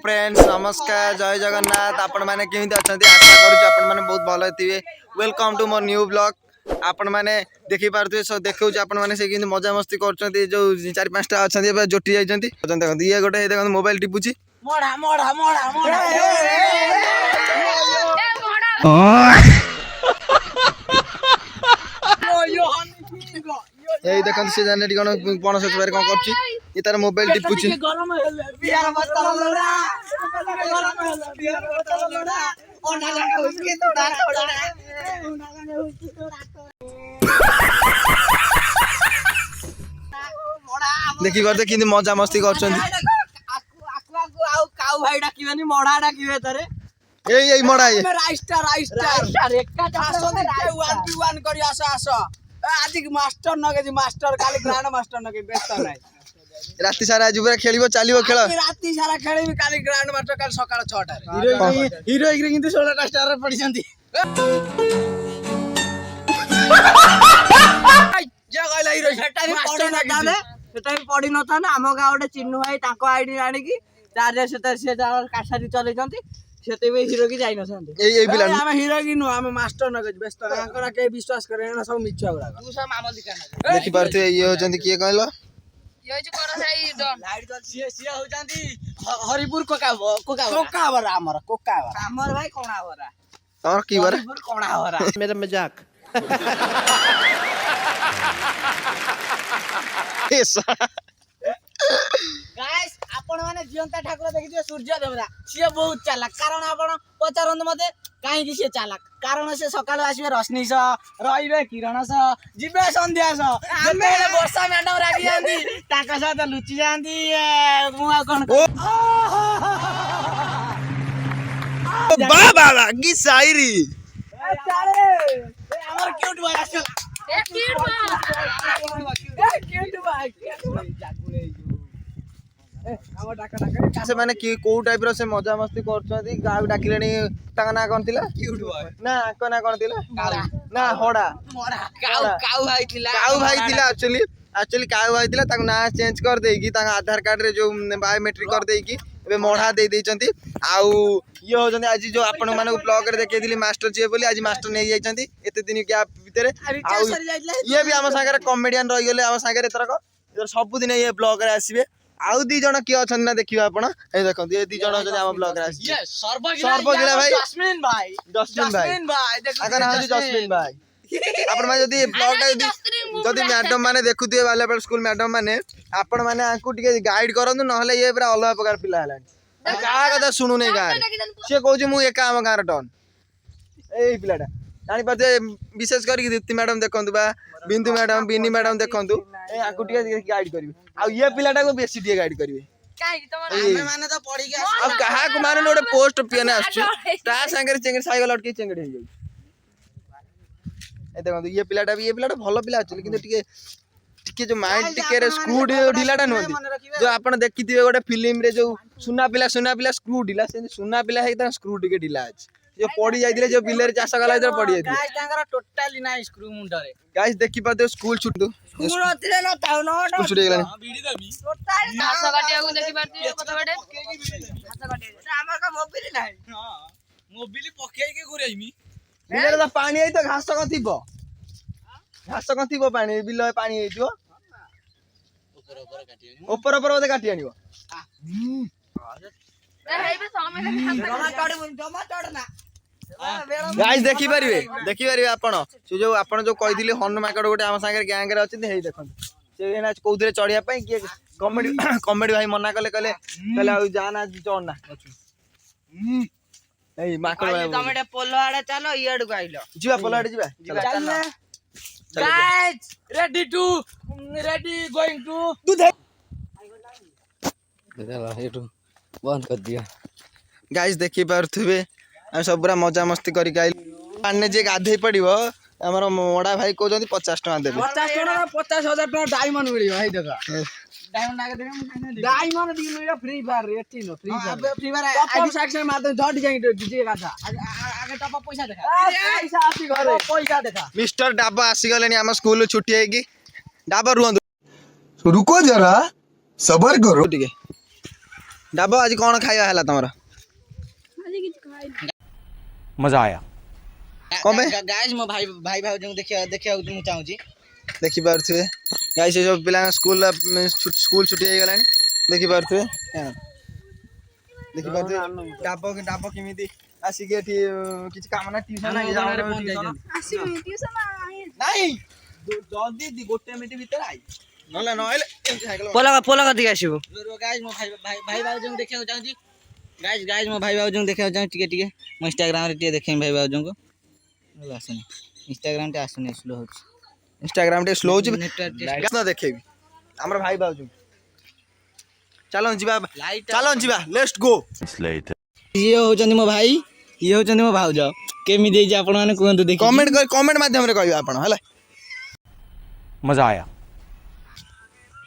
Friends नमस्कार जय जगन्नाथ आपण मैंने केमी अच्छा आशा करुँ बहुत भल थे। वेलकम टू मोर न्यू ब्लॉग। आपण मैंने देखी पारे सब देखा आपण मैंने मजा मस्ती कर जो 4-5टा अच्छा जोटी जाइए ये गोटे देखो मोबाइल टिपुची यही देखते सी जाने कौन पणस चुबारे कौन कर तार मोबाइल टिपुची देखी करते कि मजा मस्ती कर मड़ा आज मास्टर नगे मास्टर काली ग्रांड मास्टर नगे व्यस्त नाही राति सारा आज पूरा खेलिबो चालिबो खेल राति सारा खेलिबी काली ग्रांड मास्टर काल सकाळ 6टा रे हीरो रे किंतु 16टा स्टार रे पडी जंती जे कहला हीरो सेटा भी पडी न ताने सेटा भी पडी न ताने हम गावडे चिन्नू भाई ताको आईडी आनी की चार्जर से कासारी चले जंती सेते भी हीरो की जाई न संते ए बिला हम हीरो की नो हम मास्टर न गज व्यस्त ना के विश्वास करे ना सब मिछ गुडा तू सब मामल दिखाना देखि पारते ये हो जंती किए कहलो ये जो कर साई डन लाइट तो सी हो जंती हरिपुर कोका बरा हमर भाई कोणा बरा और की बरा हरिपुर कोणा बरा मेरा मजाक गाइस आपण माने जीवंता ठाकुर देखिथिबे सूर्य देवरा सी बहुत चालाक कारण आपण पचारंत मते काहे कि सी चालाक कारण से सकाळ आसीबे रश्मि स रहिबे किरण स जिबे संध्या स जते वर्षा मैडम रागी जांदी ताका साथ लुचि जांदी मुआ कोन बाबा की शायरी चाले हमर क्यूट बॉय आछल ए क्यूट बॉय जागुले हम डाका डाका से माने कि को टाइप रो से मजा मस्ती करछथि गाव डाकिलेनी ताका ना कोन थिला क्यूट बॉय ना को ना कोन थिला ना होड़ा मोरा काऊ भाई थिला एक्चुअली काऊ भाई थिला ताका ना चेंज कर देकी ताका आधार कार्ड रे जो बायोमेट्रिक कर देकी एबे मोढ़ा दे देचंती आउ ये हो जंती आज जो आपण माने ब्लॉग रे देखेथिली मास्टर जे बोली आज मास्टर नै जाइचंती एते दिन गैप भीतर ये भी हम सागर कॉमेडियन रहि गेले हम सागर एतरक सब दिन ये ब्लॉग रे आसीबे आउ दी जण किए अछन ना देखिबा आपण ए देखो ये दी जण अछन हम ब्लॉग रे आसी ये सर्वगिला भाई जस्मिन भाई देखो अगर हम जस्मिन भाई आपण माने जदी ब्लॉग टा जदी मैडम माने देखुथिबे वालेबल स्कूल मैडम माने आपण माने आकु टिके गाइड करंतु नहले ये पूरा अलग प्रकार पिला हलानी का कथा सुनु नै गार से कहू मु एका हम गार टन ए पिलाटा जानि पते विशेष करी दीप्ति मैडम देखंतु बा बिंदु मैडम बिनी मैडम देखंतु ए आकु टिके गाइड करबे आ ये पिलाटा को बेसी टिके गाइड करबे काई तमर हमें माने तो पड़ी के अब कहा को माने ओडे पोस्ट पियने आछू ता संगे चेंगड़ साइकिल लटके चेंगड़ हे जाउ ए देखंतु ये पिलाटा भलो पिला अछि किंतु टिके जो माइंड टिके रे स्क्रू ढिलाटा नहोती जो आपण देखिथिबे गोटे फिल्म रे जो सुना पिला स्क्रू ढिला से सुना पिला हे त स्क्रू टिके ढिला अछि जो पड़ी जाइदिले जो बिलर चाष कला इधर पड़ी जाइदिले गाइस तांगर टोटली ना स्क्रू मुंडरे गाइस देखि पाते स्कूल छुटू स्क्रू अतिले न ताउ न छुटे गेलानी बीडी दबी टोटली घास काटिया को देखि पारती कत बाटे घास काटिया हमर का मोबिल नाही हां मोबिल पकेई के घुराइमी बिलर दा पानी आई तो घास कथि घास कथि पानी बिल पानी आई दियो ऊपर ओते काटी आनिबो ए हेबे समय जमा चढ़ ना गाइस देखि परिबे आपण से जो आपण जो कहि दिले हनु माकड़ गोटे हम संगे गैंग रे अछि हेई देखन से ना कोउथरे चढ़िया पई के कॉमेडी भाई मना कहले आ जाना चढ़ना एई माकड़ भाई तमेटे पोलो आड़े चलो ई आडू आइलो जीवा पोलो आड़े जीवा चल गाइस रेडी गोइंग टू दूध ये बंद कर दिया गाइस देखि पारथुबे हम सब पूरा मजा मस्ती करी गाइल पाने जे गाधे पड़िबो हमर मोड़ा भाई कहउजंती 50 टका देबे 50 टका 50,000 टका डायमंड मिलियो हेई देखा डायमंड आके देबे डायमंड दी मिलियो फ्री फायर रेटी नो फ्री फायर आईडी सेक्शन मार दे झट जाई डीजे गाथा आगे टपा पैसा देखा पैसा आसी घरे पैसा देखा मिस्टर डाबा आसी गलेनी हम स्कूल छुट्टी है कि डाबा रुहंदु रुको जरा सबर करो ठीक है डाब आज कौन खाଇବା ହେଲା ତମର? मजा आया। कौन बे? गाइस मो भाई भाई भाउजों देखिया मु चाहूची देखि पारथुए गाइस से सब पिला स्कूल स्कूल छुट्टी हो गलानी देखि पारथुए देखि पारथुए डाब केमिति आसी के एठी किछ काम ना ट्यूशन नाही जल्दी गोटे मिनिट भीतर आई नले नले साइकिल पोला कति आसीबो गाइस मो भाई भाउजों देखिया चाहूची गाइस मो भाई भाउजों देखिया चाहूची टिके मो इंस्टाग्राम रे टिके देखें भाई भाउजों को आसुनी इंस्टाग्राम टे आसुनी स्लो होची इंस्टाग्राम टे स्लो होची ना देखेबी हमर भाई बाबू चलो जीवा चलो जीवा लेट्स गो ये होचंदी मो भाई ये होचंदी मो भाउज केमि देई जे आपण माने कोंतु देखि कमेंट माध्यम रे कहबा आपण हला मजा आया।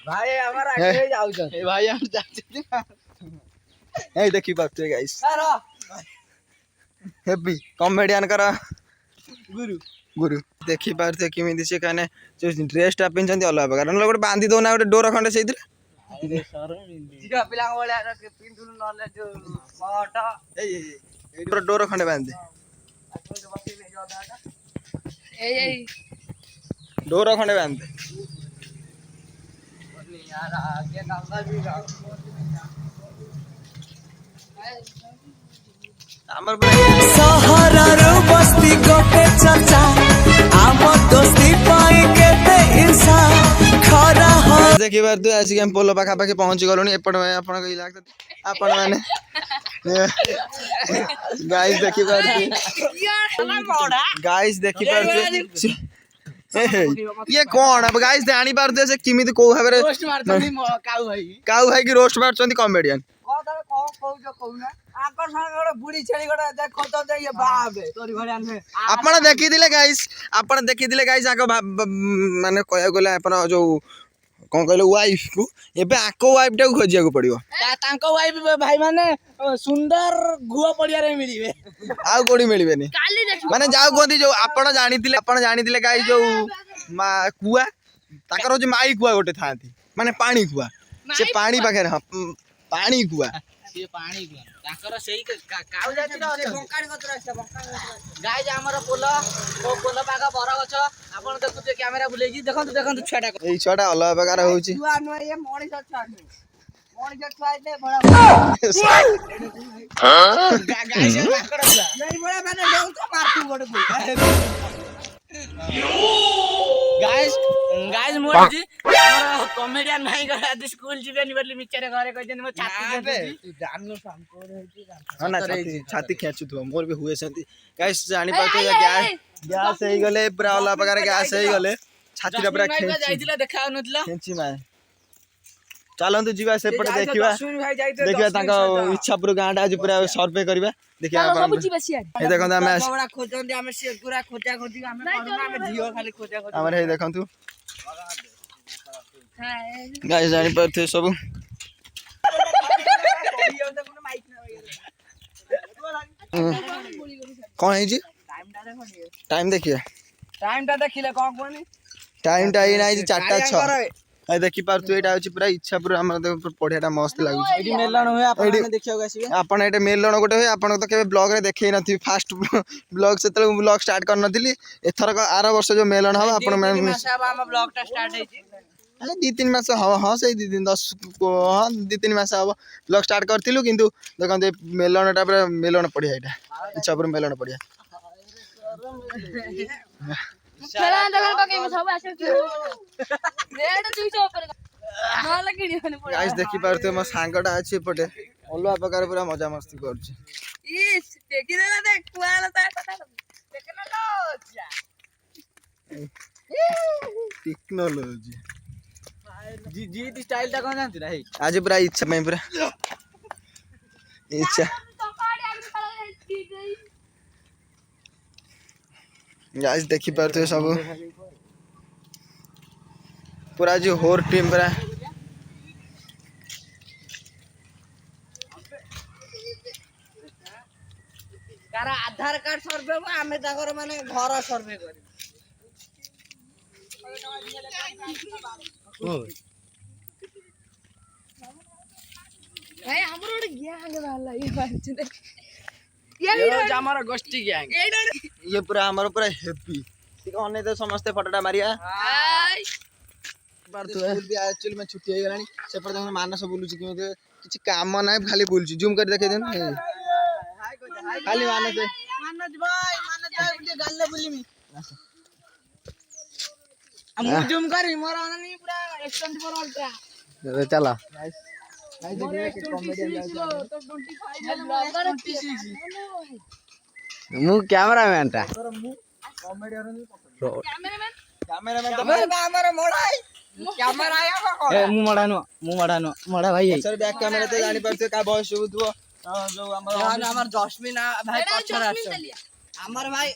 भाई हमरा आगे जाउ छ ए भाई हम जाचे ए देखि पाते गाइस हैप्पी कॉमेडियन करा गुरु गुरु देखि पारते किमिति से काने जो ड्रेस टा पिनचंदी अलग प्रकार न लोग बांधी दो ना गोटे डोर खंडे सेइतिर जिगा पिला बोले पिंदुन नले जो मोटा ए डोर खंडे बांधी ए डोर खंडे बांधे यार आगे नंबर भी हमर सहरर बस्ती गोटे चर्चा आम दोस्ती पाई केते इंसा खरा हो देखि पारते आज के हम पोलो पाखा पाखे पहुंच गलोनी एपट में आपण कहि लागत आपण माने गाइस देखि पारते गाइस देखि पारते ये कौन अब गाइस जानी पारते से किमिति को भाबरे पोस्ट मारतनी काऊ भाई की रोस्ट मारचंदी कॉमेडियन बुढ़ी छेली गोटा खत ये बाबे तोरी घरे आनबे आपण देखि दिले गाइस आको माने कहया गले आपण जो कोन कहले वाइफ को एबे आको वाइफ टा खोजिया को पड़ियो तांको वाइफ भाई माने सुंदर गुआ पड़िया रे मिलिबे आउ कोडी मिलिबेनी माने जाऊ कोंदी जो आपण जानिथिले गाइस जो कुआ ताकर जो माई कुआ गोटे थांती माने पानी कुआ से पानी पाखे पानी कुआ से पानी गुआ ताकर सेही काउ जाति रे बंकाडी गत्र आछा गाइस हमर पोलो पागा बर गछ आपण देखुते कैमरा बुलेगी देखंतु छाटा ए छटा अलग प्रकार होउची जुआ न ये मणिस छुआ दे बड़ा गाइस माकड़ छुआ नहीं बड़ा माने देउ तो मारतु गोटे गाइस मोर जी हमर कॉमेडियन भाई गरा स्कूल जीवेनी बोली मिचरे घरे कहि देनी मो छाती जाननो सांको रहती हां ना छाती खेचु तो मोर भी हुए सेंती गाइस जानी पाते गैस हे गले पूरा अलग प्रकार गैस हे गले छाती रे पूरा जाइतिला देखा नथिला खेची माय चलंतु जीवा से पटे देखिबा ताका इच्छापुर गांडा आज पूरा सर्वे करबा देखिया अपन ए देखंतु हम बड़ा खोजंदी हम से पूरा खोजा खोजी हम करना हम जियो खाली खोजा खोजी हमर हे देखंतु गाइस जानी पते सब कौन है जी टाइम देखिए टाइम ता देखिले कोन कोनी टाइम टा नाही 4:06 ए देखि पार तू एटा होची पूरा इच्छापुर हमर पढियाटा मस्त लागु एडी मेलण होय आपण देखियो आसीबे आपण एटा मेलण गोटे होय आपण तो केबे ब्लॉग रे देखै नथि फास्ट ब्लॉग से तले ब्लॉग स्टार्ट कर नथिली एथर का आरा वर्ष जो मेलण हो आपण हम ब्लॉग टा स्टार्ट हेची अरे 2-3 मास हो हां से 2-3 10 हां 2-3 मास हो ब्लॉग स्टार्ट करथिलु किंतु देखंते मेलणटा पूरा मेलण पढिया एटा इच्छापुर मेलण पढिया खेला दगल पके में सब आसे रेड 200 ऊपर न लगिनी होने पड़े गाइस देखि पारते म सांगटा अछि पटे अलवा प्रकार पूरा मजा मस्ती करछि इस देखि देला देख कुआला ता कथा देखना लो टेक्नोलॉजी जी जी स्टाइल ता कोन जानती रे आज पूरा इच्छा में पूरा इच्छा गाइस देखि पारते सब पूरा जो होर टीम पूरा तारा आधार कार्ड सर्वे आमे ताकर माने घर सर्वे करी ଭାଇ ଆମର ଗୋଟେ ଗ୍ୟାଙ୍ଗ ବାହାରିଲା ଇଏ ବାହାରିଛି ଦେଖ ଆମର ଗୋଷ୍ଠୀ ଗ୍ୟାଙ୍ଗ ଇଏ ପୁରା ଆମର ପୁରା ହେଭି ଟିକେ ଅନେକ ସମସ୍ତେ ଫଟୋଟା ମାରିବା ସ୍କୁଲ ବି ଆକ୍ଚୁଆଲି ମାନେ ଛୁଟି ହେଇଗଲାଣି ସେପଟେ ତମର ମାନସ ବୁଲୁଛି କେମିତି କିଛି କାମ ନାହିଁ ଖାଲି ବୁଲୁଛି ଜୁମ୍ କରି ଦେଖେଇ ଦେନ ଖାଲି ମାନସ ମାନଜ ଭାଇ ବୁଲି ଗାlle ବୁଲିମି ମୁଁ ଜୁମ୍ କରି ମୋର ଅନାନି ପୁରା X24 ଅଲ୍ଟ୍ରା ଚାଲ ମୁଁ କ୍ୟାମେରାମ୍ୟାନ ଟା ଆମର ମଢାଇ କ୍ୟାମେରା ମୁଁ ମଢା ନୁହ ମଢା ଭାଇ ବ୍ୟାକ୍ କ୍ୟାମେରା ତ ଜାଣି ପାରୁଥିବେ କା ବୟସ ହଉଥିବ ଯୋଉ ଆମର ଜସ୍ମିନ ଭାଇ ପଛରେ ଆସେ ଆମର ଭାଇ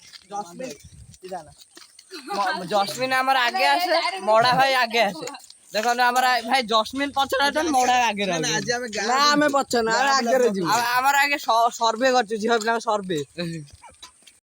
ଜସ୍ମିନ ଆମର ଆଗେ ଆସେ ମଢା ଭାଇ ଆଗେ ଆସେ ଦେଖନ୍ତୁ ଆମର ଭାଇ ଜସ୍ମିନ ପଛରେ ଆସେ ମଢା ଆଗରେ ଆଜି ଆମେ ନା ଆମେ ପଛ ନା ଆମେ ଆଗରେ ଯିବୁ ଆମର ଆଗେ ସର୍ଭେ କରିଛୁ ଝିଅ ପିଲାଙ୍କ ସର୍ଭେ